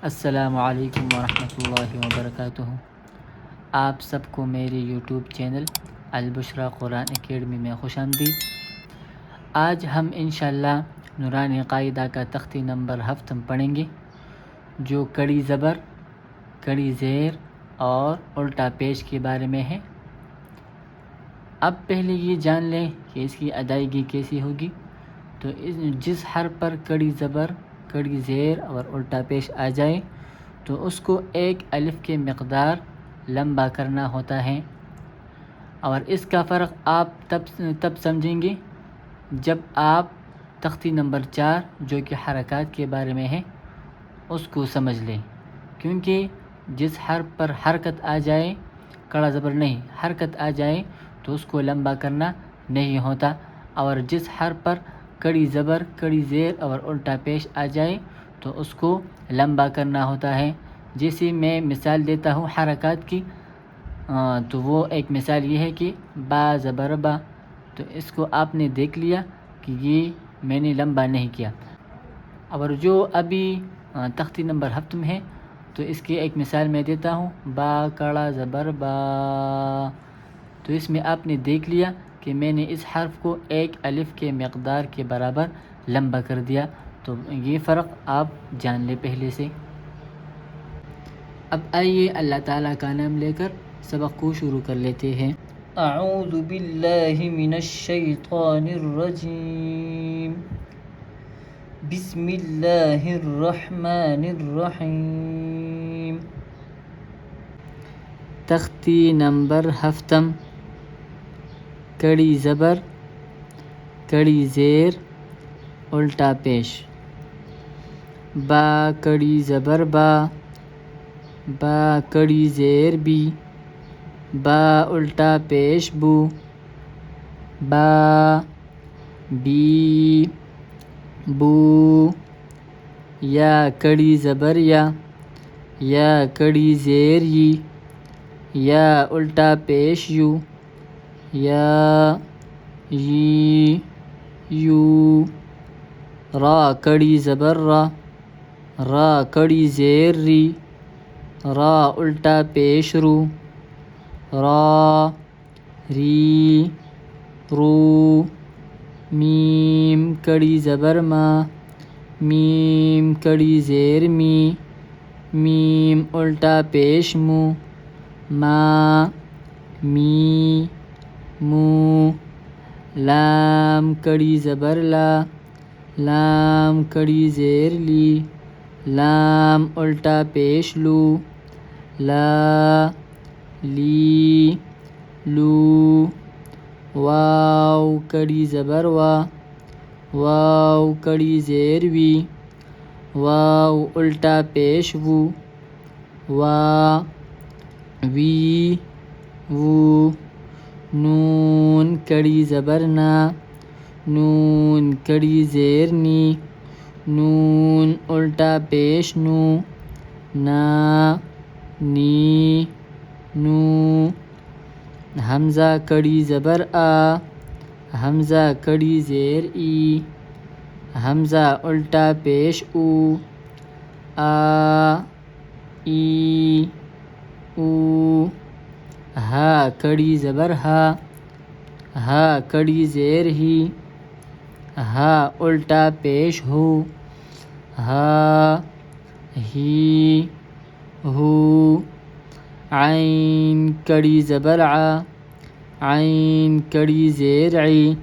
السلام علیکم ورحمۃ اللہ وبرکاتہ۔ آپ سب کو میرے یوٹیوب چینل البشرا قرآن اکیڈمی میں خوش آمدید۔ آج ہم انشاءاللہ نورانی قاعدہ کا تختی نمبر 7 پڑھیں گے، جو کڑی زبر، کڑی زیر اور الٹا پیش کے بارے میں ہے۔ اب پہلے یہ جان لیں کہ اس کی ادائیگی کیسی ہوگی۔ تو جس حرف پر کڑی زبر، کڑی زیر اور الٹا پیش آ جائے تو اس کو ایک الف کے مقدار لمبا کرنا ہوتا ہے، اور اس کا فرق آپ تب سمجھیں گے جب آپ تختی نمبر 4 جو کہ حرکات کے بارے میں ہے اس کو سمجھ لیں، کیونکہ جس حرف پر حرکت آ جائے، کڑا زبر نہیں، حرکت آ جائے تو اس کو لمبا کرنا نہیں ہوتا، اور جس حرف پر کڑی زبر، کڑی زیر اور الٹا پیش آ جائے تو اس کو لمبا کرنا ہوتا ہے۔ جیسے میں مثال دیتا ہوں حرکات کی، تو وہ ایک مثال یہ ہے کہ با زبر با، تو اس کو آپ نے دیکھ لیا کہ یہ میں نے لمبا نہیں کیا۔ اور جو ابھی تختی نمبر 7 میں ہے تو اس کی ایک مثال میں دیتا ہوں، با کڑا زبر با، تو اس میں آپ نے دیکھ لیا کہ میں نے اس حرف کو ایک الف کے مقدار کے برابر لمبا کر دیا، تو یہ فرق آپ جان لیں پہلے سے۔ اب آئیے اللہ تعالیٰ کا نام لے کر سبق کو شروع کر لیتے ہیں۔ اعوذ باللہ من الشیطان الرجیم، بسم اللہ الرحمن الرحیم۔ تختی نمبر 7، کڑی زبر، کڑی زیر، الٹا پیش۔ با کڑی زبر با، با کڑی زیر بی، با الٹا پیش بو، با بی بو۔ یا کڑی زبر یا کڑی زیر یی، یا الٹا پیش یو، یا یی یو۔ را کڑی زبر را کڑی زیر ری، را الٹا پیش رو، را ری رو۔ میم کڑی زبر میم کڑی زیر می، میم الٹا پیش مو، ما می مو۔ لام کڑی زبر لام کڑی زیر لی، لام الٹا پیش لو، لا لی لو۔ واو کڑی زبر واو کڑی زیر وی، واو الٹا پیش وو، وا وی وو۔ نون کڑی زبر نون کڑی زیر نی، نون الٹا پیش نو، نا نی نو۔ حمزہ کڑی زبر حمزہ کڑی زیر ای، حمزہ الٹا پیش او، آ ای او۔ ہا کڑی زبر ہا کڑی زیر ہی، ہا الٹا پیش ہو، ہا ہی ہو۔ عین کڑی زبر عین کڑی زیر عی،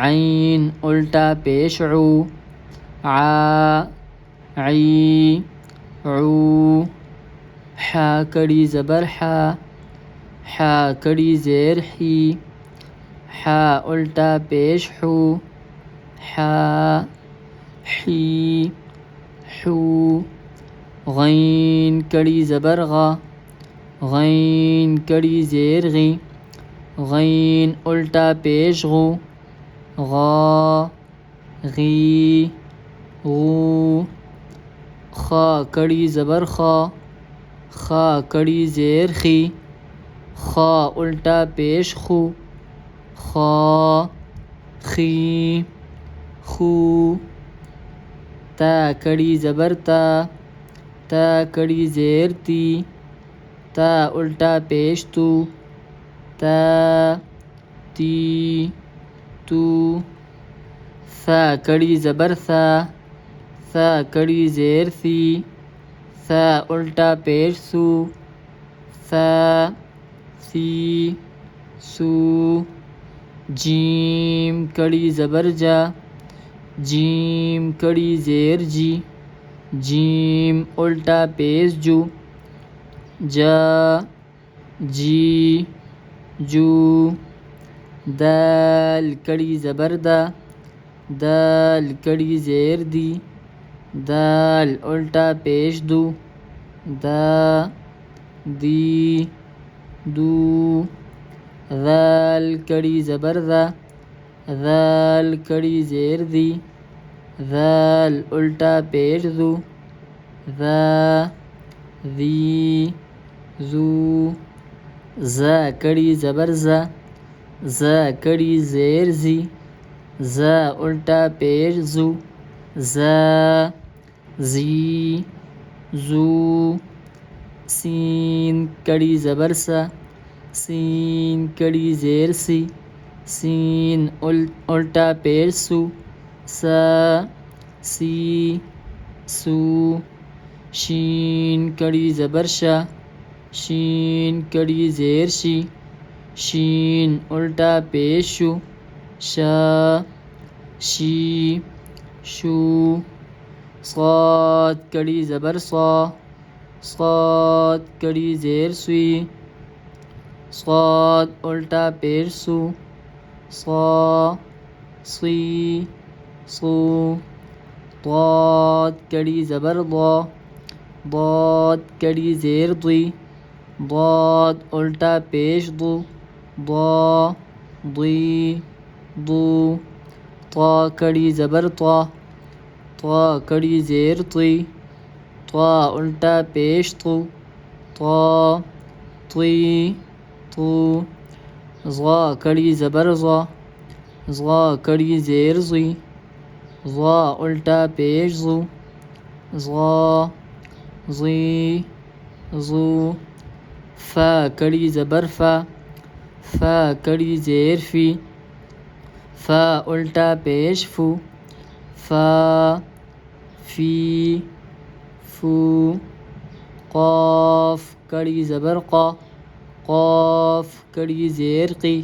عین الٹا پیش عو، عا عی عو۔ حا کڑی زبر حا کڑی زیر حی، حا الٹا پیش حو، حا حی حو۔ غین کڑی زبر غین کڑی زیر غی، غین الٹا پیش غو، غا غی غو۔ خا کڑی زبر خا کڑی زیر خی، خا الٹا پیش خو، خا خی خو۔ تا کڑی زبر تا کڑی زیر تی، تا الٹا پیش تو، تا تی تو، ثا کڑی زبر ثا، ثا کڑی زیر ثی، ثا الٹا پیش سو، ثا ثی سو، جیم کڑی زبر جا، جیم کڑی زیر جی، جیم الٹا پیش جو، جا جی جو، دال کڑی زبر دا، دال کڑی زیر دی، دال الٹا پیش دو، دا دی دو، ذال کڑی زبر دا، ذال کڑی زیر دی، ذال الٹا پیش دو، ذا ذی ذو، زا کڑی زبر زا، زا کڑی زیر زی، زا الٹا پیش زو، زا زی زو، سین کڑی زبر سا، سین کڑی زیر سی، سین الٹا پیش سو، سا سی سو، شین کڑی زبر شا، شین کڑی زیر شی، شین الٹا پیش شو، شا شی شو، صاد کڑی زبر صا، صاد کڑی زیر سوی، صاد الٹا پیش سو، صا صی صو، ضاد کڑی زبر ضا، ضاد کڑی زیر ضی، ضاد الٹا پیش ضو، ضا ضی ضو، طا کڑی زبر طا، طا کڑی زیر طی، طا الٹا پیش طو، طا طی طو، ظا کڑی زبر ظا، ظا کڑی زیر ظی، ظا الٹا پیش ظو، ظا ظی ظو، فا کڑی زبر فا، فا کڑی زیر فی، فا الٹا پیش فو، فا فی فو، قاف کڑی زبر قا، قاف کڑی زیر قی،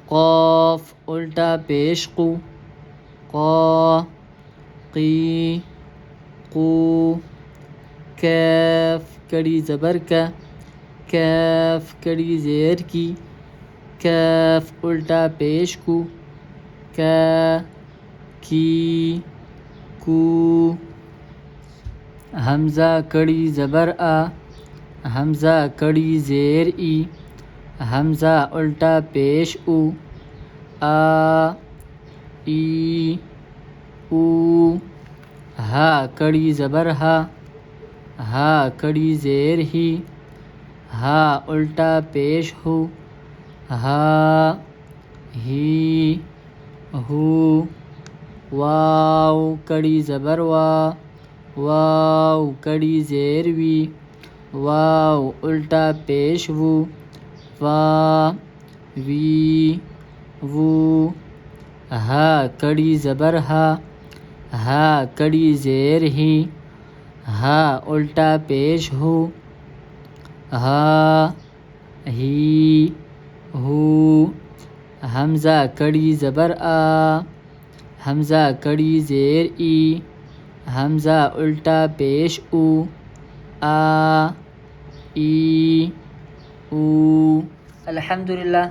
قاف الٹا پیش قو، قا قی قو، کاف کڑی زبر کا، کاف کڑی زیر کی، کاف الٹا پیش کو، کا کی کو، حمزہ کڑی زبر آ، حمزہ کڑی زیر ای، حمزہ الٹا پیش او، آ ای او، ہا کڑی زبر ہا، ہا کڑی زیر ہی، ہا الٹا پیش ہو، ہا ہی ہو، واو کڑی زبر وا، واو کڑی زیر وی، واو الٹا پیش وو، وا وی وو، ہا کڑی زبر ہا، ہا کڑی زیر ہی، ہا الٹا پیش ہو، ہا ہی ہو، حمزہ کڑی زبر آ، حمزہ کڑی زیر ای، حمزہ الٹا پیش او، آ ای او۔ الحمدللہ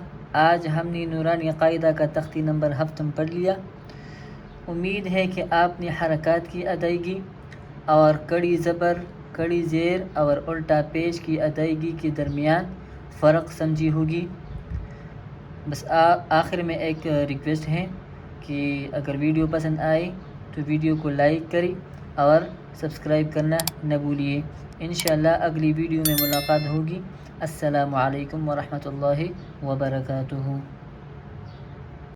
آج ہم نے نورانی قاعدہ کا تختی نمبر 7 پڑھ لیا۔ امید ہے کہ آپ نے حرکات کی ادائیگی اور کڑی زبر، کڑی زیر اور الٹا پیش کی ادائیگی کے درمیان فرق سمجھی ہوگی۔ بس آخر میں ایک ریکویسٹ ہے کہ اگر ویڈیو پسند آئے تو ویڈیو کو لائک کریں اور سبسکرائب کرنا نہ بھولیے۔ انشاءاللہ اگلی ویڈیو میں ملاقات ہوگی۔ السلام علیکم ورحمۃ اللہ وبرکاتہ۔